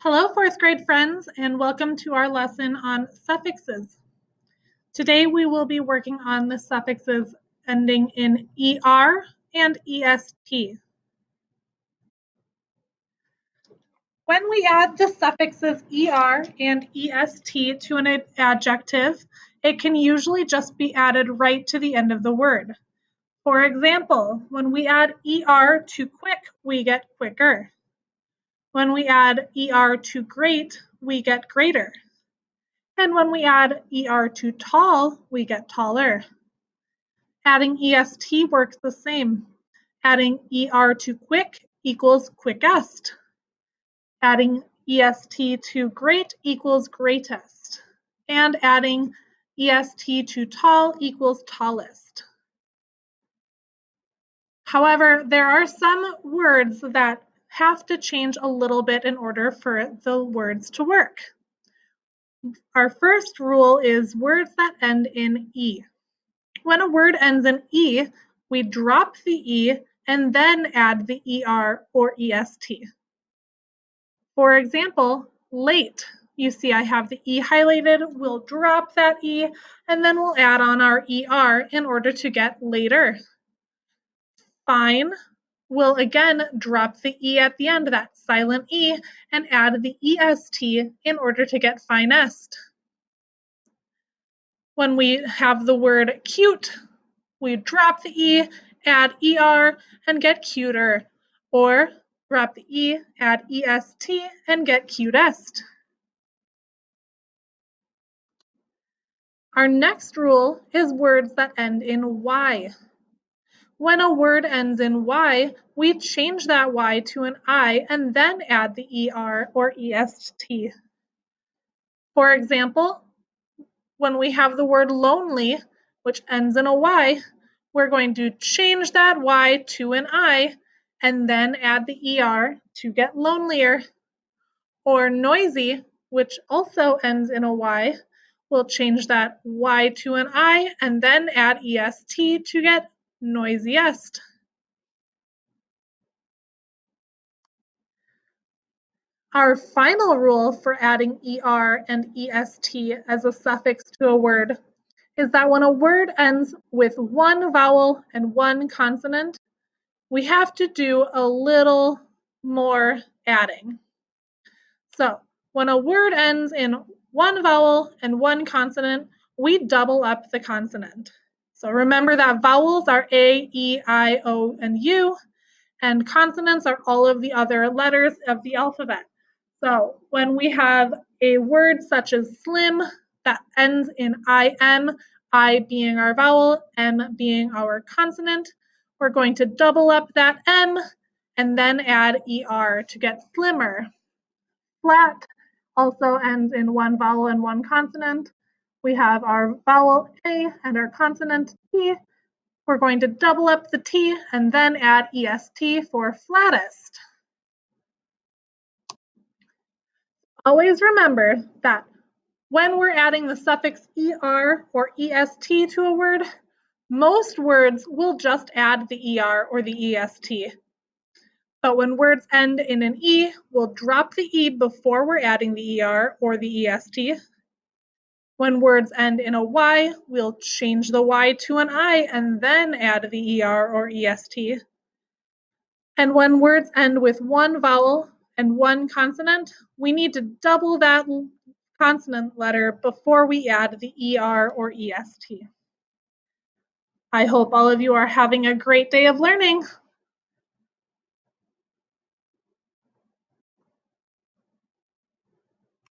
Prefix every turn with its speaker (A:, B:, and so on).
A: Hello, fourth grade friends, and welcome to our lesson on suffixes. Today we will be working on the suffixes ending in ER and EST. When we add the suffixes ER and EST to an adjective, it can usually just be added right to the end of the word. For example, when we add ER to quick, we get quicker. When we add ER to great, we get greater. And when we add ER to tall, we get taller. Adding EST works the same. Adding ER to quick equals quickest. Adding EST to great equals greatest. And adding EST to tall equals tallest. However, there are some words that have to change a little bit in order for the words to work. Our first rule is words that end in E. When a word ends in E, we drop the E and then add the ER or EST. For example, late. You see I have the E highlighted. We'll drop that E and then we'll add on our ER in order to get later. Fine. We'll again drop the E at the end, that silent E, and add the EST in order to get finest. When we have the word cute, we drop the E, add ER, and get cuter. Or drop the E, add EST, and get cutest. Our next rule is words that end in Y. When a word ends in Y, we change that Y to an I and then add the ER or EST. For example, when we have the word lonely, which ends in a Y, we're going to change that Y to an I and then add the ER to get lonelier. Or noisy, which also ends in a Y, we'll change that Y to an I and then add EST to get noisiest. Our final rule for adding ER and EST as a suffix to a word is that when a word ends with one vowel and one consonant, we have to do a little more adding. So when a word ends in one vowel and one consonant, we double up the consonant. So remember that vowels are A, E, I, O, and U, and consonants are all of the other letters of the alphabet. So when we have a word such as slim that ends in IM, I being our vowel, M being our consonant, we're going to double up that M and then add ER to get slimmer. Flat also ends in one vowel and one consonant. We have our vowel A and our consonant T. We're going to double up the T and then add EST for flattest. Always remember that when we're adding the suffix ER or EST to a word, most words will just add the ER or the EST. But when words end in an E, we'll drop the E before we're adding the ER or the EST. When words end in a Y, we'll change the Y to an I and then add the ER or EST. And when words end with one vowel and one consonant, we need to double that consonant letter before we add the ER or EST. I hope all of you are having a great day of learning.